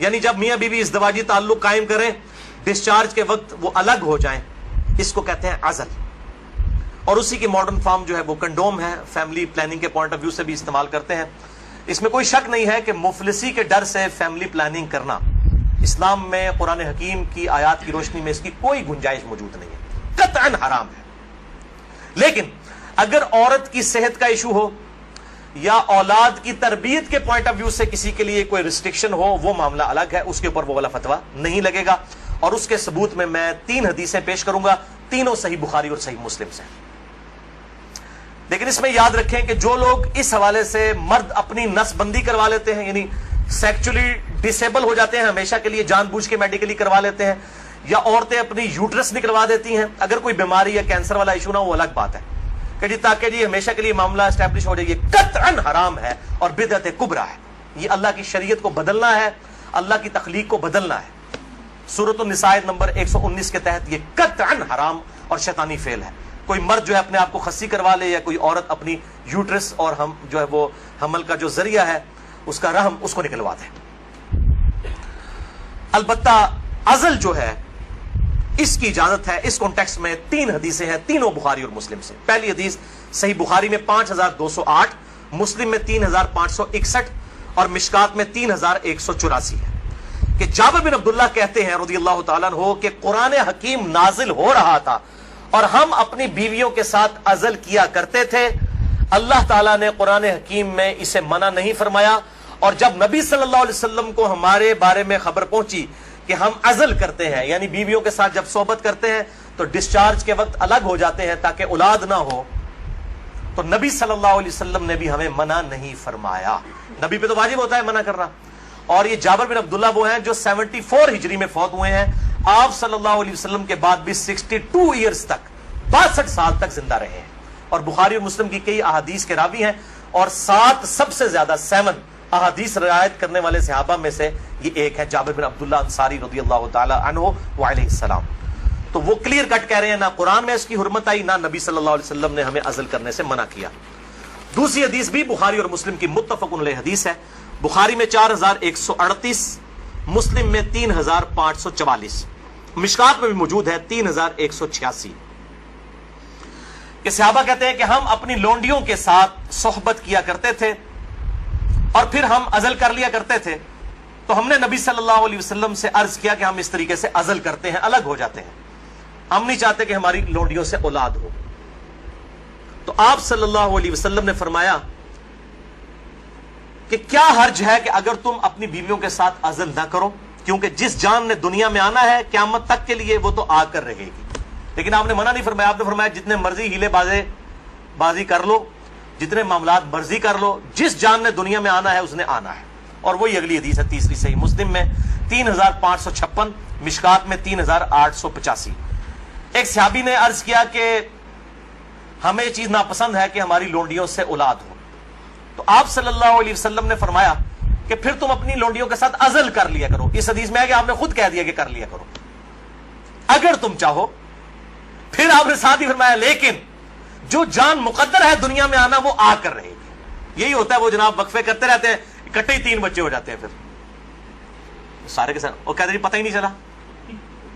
یعنی جب میاں بیوی ازدواجی تعلق قائم کریں ڈسچارج کے وقت وہ الگ ہو جائیں، اس کو کہتے ہیں عزل. اور اسی کی ماڈرن فارم جو ہے وہ کنڈوم ہے، فیملی پلاننگ کے پوائنٹ آف ویو سے بھی استعمال کرتے ہیں. اس میں کوئی شک نہیں ہے کہ مفلسی کے ڈر سے فیملی پلاننگ کرنا اسلام میں قرآن حکیم کی آیات کی روشنی میں اس کی کوئی گنجائش موجود نہیں ہے، قطعاً حرام ہے. لیکن اگر عورت کی صحت کا ایشو ہو یا اولاد کی تربیت کے پوائنٹ آف ویو سے کسی کے لیے کوئی ریسٹرکشن ہو، وہ معاملہ الگ ہے، اس کے اوپر وہ والا فتویٰ نہیں لگے گا. اور اس کے ثبوت میں 3 حدیثیں پیش کروں گا، تینوں صحیح بخاری اور صحیح مسلم سے. لیکن اس میں یاد رکھیں کہ جو لوگ اس حوالے سے مرد اپنی نس بندی کروا لیتے ہیں، یعنی سیکچولی ڈسیبل ہو جاتے ہیں ہمیشہ کے لیے، جان بوجھ کے میڈیکلی کروا لیتے ہیں، یا عورتیں اپنی یوٹرس نکلوا دیتی ہیں، اگر کوئی بیماری یا کینسر والا ایشو نہ وہ الگ بات ہے کہ جی تاکہ جی ہمیشہ کے لیے معاملہ اسٹیبلش ہو جائے، یہ قطعاً حرام ہے اور بدعت کبریٰ ہے. یہ اللہ کی شریعت کو بدلنا ہے، اللہ کی تخلیق کو بدلنا ہے. سورۃ النساء نمبر 119 کے تحت یہ قطعاً حرام اور شیطانی فعل ہے. کوئی مرد جو ہے اپنے آپ کو خصی کروا لے، یا کوئی عورت اپنی یوٹرس اور ہم جو ہے وہ حمل کا جو ذریعہ ہے اس کا رحم اس کو نکلوا دے. البتہ عزل جو ہے اس کی اجازت ہے. اس کانٹیکسٹ میں 3 حدیثیں ہیں، تینوں بخاری اور مسلم سے. پہلی حدیث صحیح بخاری میں 5208، مسلم میں 3561 اور مشکات میں 3184 ہے کہ جابر بن عبداللہ کہتے ہیں رضی اللہ تعالیٰ عنہ کہ قرآن حکیم نازل ہو رہا تھا اور ہم اپنی بیویوں کے ساتھ عزل کیا کرتے تھے. اللہ تعالیٰ نے قرآن حکیم میں اسے منع نہیں فرمایا، اور جب نبی صلی اللہ علیہ وسلم کو ہمارے بارے میں خبر پہنچی کہ ہم عزل کرتے ہیں، یعنی بیویوں کے ساتھ جب صحبت کرتے ہیں تو ڈسچارج کے وقت الگ ہو جاتے ہیں تاکہ اولاد نہ ہو، تو نبی صلی اللہ علیہ وسلم نے بھی ہمیں منع نہیں فرمایا. نبی پہ تو واجب ہوتا ہے منع کرنا. اور یہ جابر بن عبداللہ وہ ہیں جو 74 ہجری میں فوت ہوئے ہیں. آپ صلی اللہ علیہ وسلم کے بعد بھی 62 ایئرز تک، 62 سال تک زندہ رہے ہیں، اور بخاری اور مسلم کی کئی احادیث کے راوی ہیں، اور 7 سب سے زیادہ 7 احادیث روایت کرنے والے صحابہ میں سے یہ ایک ہے، جابر بن عبداللہ انصاری رضی اللہ تعالی عنہ وعلیہ السلام. تو وہ کلیئر کٹ کہہ رہے ہیں نہ قرآن میں اس کی حرمت آئی، نہ نبی صلی اللہ علیہ وسلم نے ہمیں عزل کرنے سے منع کیا. دوسری حدیث بھی بخاری اور مسلم کی متفق علیہ حدیث ہے. بخاری میں 4138، مسلم میں 3544، مشکات میں بھی موجود ہے 3186 کہ صحابہ کہتے ہیں کہ ہم اپنی لونڈیوں کے ساتھ صحبت کیا کرتے تھے اور پھر ہم عزل کر لیا کرتے تھے. تو ہم نے نبی صلی اللہ علیہ وسلم سے عرض کیا کہ ہم اس طریقے سے عزل کرتے ہیں، الگ ہو جاتے ہیں، ہم نہیں چاہتے کہ ہماری لونڈیوں سے اولاد ہو. تو آپ صلی اللہ علیہ وسلم نے فرمایا کہ کیا حرج ہے کہ اگر تم اپنی بیویوں کے ساتھ عزل نہ کرو، کیونکہ جس جان نے دنیا میں آنا ہے قیامت تک کے لیے وہ تو آ کر رہے گی. لیکن آپ نے منع نہیں فرمایا. آپ نے فرمایا جتنے مرضی ہیلے بازی کر لو، جتنے معاملات مرضی کر لو، جس جان نے دنیا میں آنا ہے اس نے آنا ہے. اور وہی اگلی حدیث ہے تیسری صحیح مسلم میں 3556، مشکات میں 3885. ایک صحابی نے عرض کیا کہ ہمیں یہ چیز ناپسند ہے کہ ہماری لونڈیوں سے اولاد ہو. تو آپ صلی اللہ علیہ وسلم نے فرمایا کہ پھر تم اپنی لونڈیوں کے ساتھ عزل کر لیا کرو. اس حدیث میں ہے کہ آپ نے خود کہہ دیا کہ کر لیا کرو اگر تم چاہو. پھر آپ نے ساتھ ہی فرمایا لیکن جو جان مقدر ہے دنیا میں آنا وہ آ کر رہے گی. یہی ہوتا ہے، وہ جناب وقفے کرتے رہتے ہیں، اکٹھے ہی 3 بچے ہو جاتے ہیں، پھر سارے کے ساتھ وہ کہتے ہیں پتہ ہی نہیں چلا.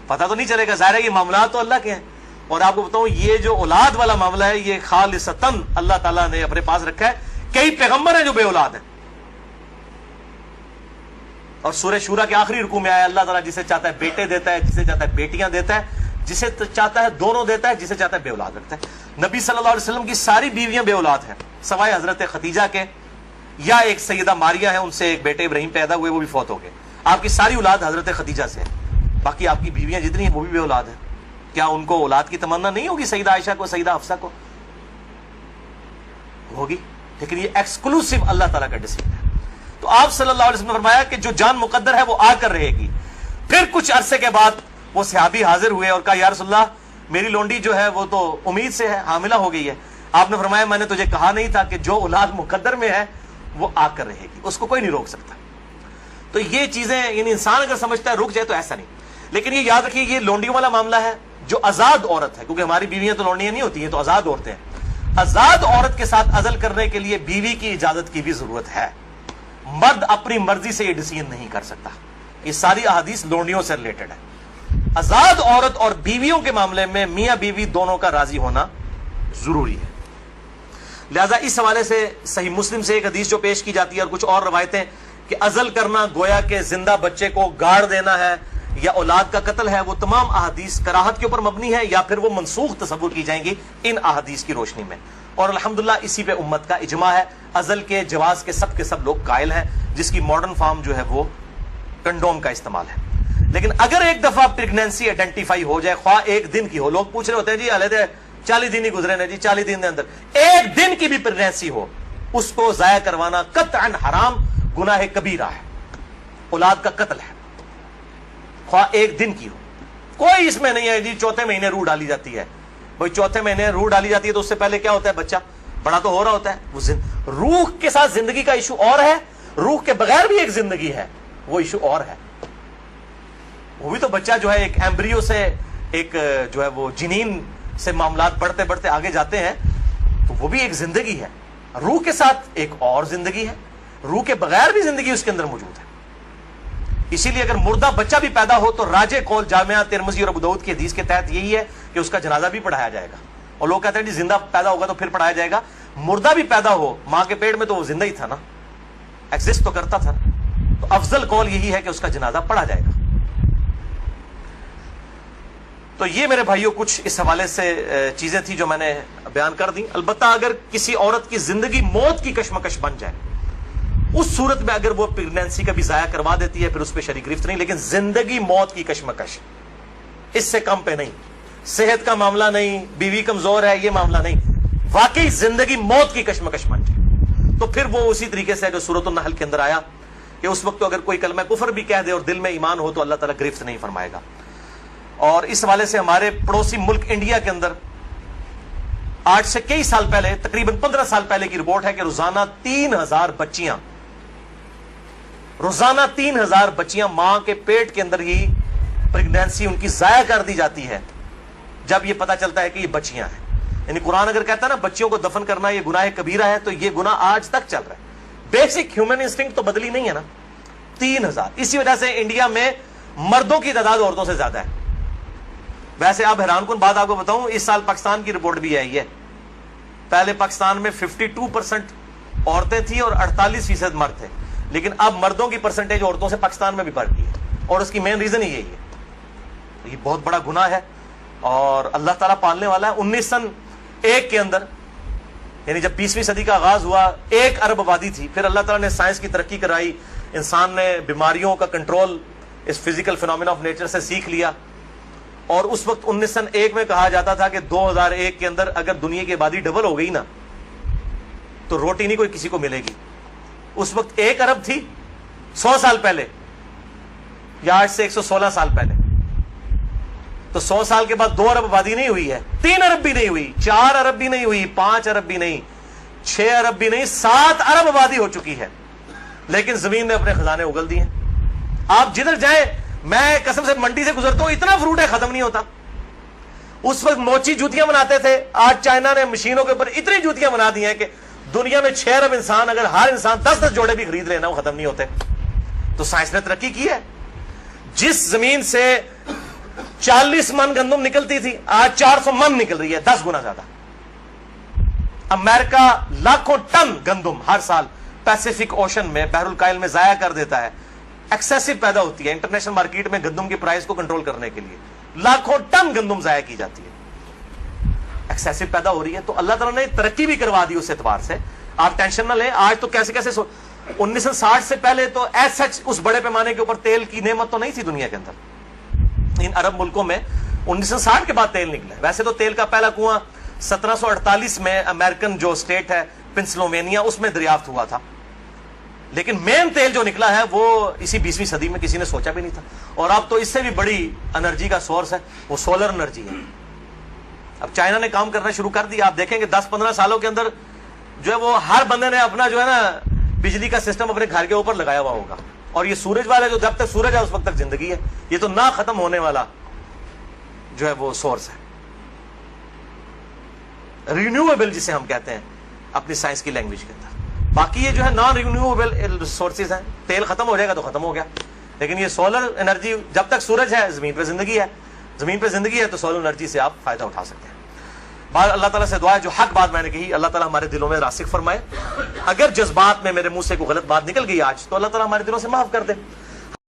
پتہ تو نہیں چلے گا، ظاہر ہے یہ معاملات تو اللہ کے ہیں. اور آپ کو بتاؤں یہ جو اولاد والا معاملہ ہے یہ خالصتاً اللہ تعالیٰ نے اپنے پاس رکھا ہے. کئی پیغمبر ہیں جو بے اولاد ہیں، اور سورہ شورا کے آخری رکوع میں آیا اللہ تعالیٰ جسے چاہتا ہے بیٹے دیتا ہے، جسے چاہتا ہے بیٹیاں دیتا ہے، جسے چاہتا ہے دونوں دیتا ہے، جسے چاہتا ہے بے اولاد رکھتا ہے. نبی صلی اللہ علیہ وسلم کی ساری بیویاں بے اولاد ہیں سوائے حضرت خدیجہ کے، یا ایک سیدہ ماریہ ہیں، ان سے ایک بیٹے ابراہیم پیدا ہوئے، وہ بھی فوت ہو گئے. آپ کی ساری اولاد حضرت خدیجہ سے ہے، باقی آپ کی بیویاں جتنی ہیں وہ بھی بے اولاد ہیں. کیا ان کو اولاد کی تمنا نہیں ہوگی؟ سیدہ عائشہ کو، سیدہ حفصہ کو ہوگی، لیکن یہ ایکسکلوسیو اللہ تعالیٰ کا ڈیسیجن ہے. تو آپ صلی اللہ علیہ وسلم نے فرمایا کہ جو جان مقدر ہے وہ آ کر رہے گی. پھر کچھ عرصے کے بعد وہ صحابی حاضر ہوئے اور کہا یا رسول اللہ میری لونڈی جو ہے وہ تو امید سے ہے، حاملہ ہو گئی ہے. آپ نے فرمایا میں نے تجھے کہا نہیں تھا کہ جو اولاد مقدر میں ہے وہ آ کر رہے گی، اس کو کوئی نہیں روک سکتا. تو یہ چیزیں یعنی انسان اگر سمجھتا ہے رک جائے تو ایسا نہیں. لیکن یہ یاد رکھیے یہ لونڈیوں والا معاملہ ہے جو آزاد عورت ہے، کیونکہ ہماری بیویاں تو لونڈیاں نہیں ہوتی ہیں، تو آزاد عورتیں ہیں. آزاد عورت کے ساتھ عزل کرنے کے لیے بیوی کی اجازت کی بھی ضرورت ہے. مرد اپنی مرضی سے یہ ڈیسیژن نہیں کر سکتا. یہ ساری احادیث لونڈیوں سے ریلیٹڈ ہے. آزاد عورت اور بیویوں کے معاملے میں میاں بیوی دونوں کا راضی ہونا ضروری ہے. لہذا اس حوالے سے صحیح مسلم سے ایک حدیث جو پیش کی جاتی ہے اور کچھ اور روایتیں کہ عزل کرنا گویا کہ زندہ بچے کو گاڑ دینا ہے یا اولاد کا قتل ہے، وہ تمام احادیث کراہت کے اوپر مبنی ہے یا پھر وہ منسوخ تصور کی جائیں گی ان احادیث کی روشنی میں. اور الحمدللہ اسی پہ امت کا اجماع ہے. عزل کے جواز کے سب لوگ قائل ہیں، جس کی ماڈرن فارم جو ہے وہ کنڈوم کا استعمال ہے. لیکن اگر ایک دفعہ پریگنینسی آئیڈینٹیفائی ہو جائے، خواہ ایک دن کی ہو، لوگ پوچھ رہے ہوتے ہیں جی علیحدہ 40 دن ہی گزرے نا جی، 40 دن کے اندر ایک دن کی بھی پریگنینسی ہو، اس کو ضائع کروانا قطعاً حرام، گناہ کبیرہ ہے، اولاد کا قتل ہے، خواہ ایک دن کی ہو. کوئی اس میں نہیں ہے جی چوتھے مہینے روح ڈالی جاتی ہے. بھائی چوتھے مہینے روح ڈالی جاتی ہے تو اس سے پہلے کیا ہوتا ہے؟ بچہ بڑا تو ہو رہا ہوتا ہے. وہ روح کے ساتھ زندگی کا ایشو اور ہے، روح کے بغیر بھی ایک زندگی ہے، وہ ایشو اور ہے. وہ بھی تو بچہ جو ہے ایک ایمبریو سے ایک جو ہے وہ جنین سے معاملات بڑھتے بڑھتے آگے جاتے ہیں، تو وہ بھی ایک زندگی ہے. روح کے ساتھ ایک اور زندگی ہے، روح کے بغیر بھی زندگی اس کے اندر موجود ہے. اسی لیے اگر مردہ بچہ بھی پیدا ہو تو راجح قول جامعہ ترمذی اور ابو داؤد کی حدیث کے تحت یہی ہے کہ اس کا جنازہ بھی پڑھایا جائے گا. اور لوگ کہتے ہیں جی زندہ پیدا ہوگا تو پھر پڑھایا جائے گا. مردہ بھی پیدا ہو ماں کے پیٹ میں تو وہ زندہ ہی تھا نا، ایگزسٹ تو کرتا تھا. تو افضل قول یہی ہے کہ اس کا جنازہ پڑھا جائے گا. تو یہ میرے بھائیوں کچھ اس حوالے سے چیزیں تھیں جو میں نے بیان کر دی. البتہ اگر کسی عورت کی زندگی موت کی کشمکش بن جائے، اس صورت میں اگر وہ پریگنینسی کا بھی ضائع کروا دیتی ہے، پھر اس پہ شرعی گرفت نہیں. لیکن زندگی موت کی کشمکش اس سے کم پہ نہیں. صحت کا معاملہ نہیں، بیوی کمزور ہے، یہ معاملہ نہیں. واقعی زندگی موت کی کشمکش بن جائے تو پھر وہ اسی طریقے سے جو سورۃ النحل کے اندر آیا کہ اس وقت تو اگر کوئی کلمہ کفر بھی کہہ دے اور دل میں ایمان ہو تو اللہ تعالیٰ گرفت نہیں فرمائے گا. اور اس حوالے سے ہمارے پڑوسی ملک انڈیا کے اندر آج سے کئی سال پہلے، تقریباً 15 سال پہلے کی رپورٹ ہے کہ روزانہ 3000 بچیاں ماں کے پیٹ کے اندر ہی پریگنینسی ان کی ضائع کر دی جاتی ہے جب یہ پتا چلتا ہے کہ یہ بچیاں ہیں. یعنی قرآن اگر کہتا ہے نا بچیوں کو دفن کرنا یہ گناہ کبیرہ ہے، تو یہ گناہ آج تک چل رہا ہے. بیسک ہیومن انسٹنکٹ تو بدلی نہیں ہے نا. 3000. اسی وجہ سے انڈیا میں مردوں کی تعداد عورتوں سے زیادہ ہے. ویسے اب حیران کن بات آپ کو بتاؤں، اس سال پاکستان کی رپورٹ بھی آئی ہے. پہلے پاکستان میں 52% عورتیں تھیں اور 48% مرد تھے، لیکن اب مردوں کی پرسنٹیج عورتوں سے پاکستان میں بھی بڑھ گئی ہے. اور اس کی مین ریزن ہی یہی ہے. یہ بہت بڑا گناہ ہے اور اللہ تعالیٰ پالنے والا ہے. 1901 کے اندر، یعنی جب 20ویں صدی کا آغاز ہوا، 1 ارب آبادی تھی. پھر اللہ تعالیٰ نے سائنس کی ترقی کرائی، انسان نے بیماریوں کا کنٹرول اس فزیکل فینومینا آف نیچر سے سیکھ لیا. اور اس وقت 1901 میں کہا جاتا تھا کہ 2001 کے اندر اگر دنیا کی آبادی ڈبل ہو گئی نا تو روٹی نہیں کوئی کسی کو ملے گی. اس وقت 1 ارب تھی 100 سال پہلے، یا آج سے 116 سال پہلے. تو 100 سال کے بعد 2 ارب آبادی نہیں ہوئی ہے، 3 ارب بھی نہیں ہوئی، 4 ارب بھی نہیں ہوئی، 5 ارب بھی نہیں، 6 ارب بھی نہیں، 7 ارب آبادی ہو چکی ہے. لیکن زمین نے اپنے خزانے اگل دیے. آپ جدھر جائیں، میں قسم سے منڈی سے گزرتا ہوں، اتنا فروٹ ہے ختم نہیں ہوتا. اس وقت موچی جوتیاں بناتے تھے، آج چائنا نے مشینوں کے اوپر اتنی جوتیاں بنا دی ہیں کہ دنیا میں 6 ارب انسان، اگر ہر انسان 10 جوڑے بھی خرید لینا وہ ختم نہیں ہوتے. تو سائنس نے ترقی کی ہے. جس زمین سے 40 من گندم نکلتی تھی، آج 400 من نکل رہی ہے، 10 گنا زیادہ. امریکہ لاکھوں ٹن گندم ہر سال پیسیفک اوشن میں، بحر الکاہل میں ضائع کر دیتا ہے. ایکسیسو پیدا ہوتی ہے انٹرنیشنل مارکیٹ میں گندم کی پرائز کو کنٹرول کرنے کے لیے. لاکھوں ٹن گندم ضائع کی جاتی ہے، ایکسیسو پیدا ہو رہی ہے. تو اللہ تعالیٰ نے ترقی بھی کروا دی اس اعتبار سے. آپ ٹینشن نہ لیں. آج تو کیسے 1960 سے پہلے تو ایز سچ اس بڑے پیمانے کے اوپر تیل کی نعمت تو نہیں تھی دنیا کے اندر. ان عرب ملکوں میں 1960 کے بعد تیل نکلا. ویسے تو تیل کا پہلا کنواں 1748 میں امریکن جو اسٹیٹ ہے پنسلوینیا، اس میں دریافت ہوا تھا. لیکن مین تیل جو نکلا ہے وہ اسی 20ویں صدی میں کسی نے سوچا بھی نہیں تھا. اور اب تو اس سے بھی بڑی انرجی کا سورس ہے، وہ سولر انرجی ہے. اب چائنا نے کام کرنا شروع کر دیا. آپ دیکھیں کہ 10-15 سالوں کے اندر جو ہے وہ ہر بندے نے اپنا جو ہے نا بجلی کا سسٹم اپنے گھر کے اوپر لگایا ہوا ہوگا. اور یہ سورج والا جو جب تک سورج ہے اس وقت تک زندگی ہے. یہ تو نہ ختم ہونے والا جو ہے وہ سورس ہے، رینیویبل جسے ہم کہتے ہیں اپنی سائنس کی لینگویج کے اندر. باقی یہ جو ہے نان رینیویبل سورسز ہیں. تیل ختم ہو جائے گا تو ختم ہو گیا. لیکن یہ سولر انرجی جب تک سورج ہے زمین پہ زندگی ہے، زمین پہ زندگی ہے تو سولر انرجی سے آپ فائدہ اٹھا سکتے ہیں. بعد اللہ تعالیٰ سے دعا ہے جو حق بات میں نے کہی اللہ تعالیٰ ہمارے دلوں میں راسخ فرمائے. اگر جذبات میں میرے منہ سے کوئی غلط بات نکل گئی آج تو اللہ تعالیٰ ہمارے دلوں سے معاف کر دے.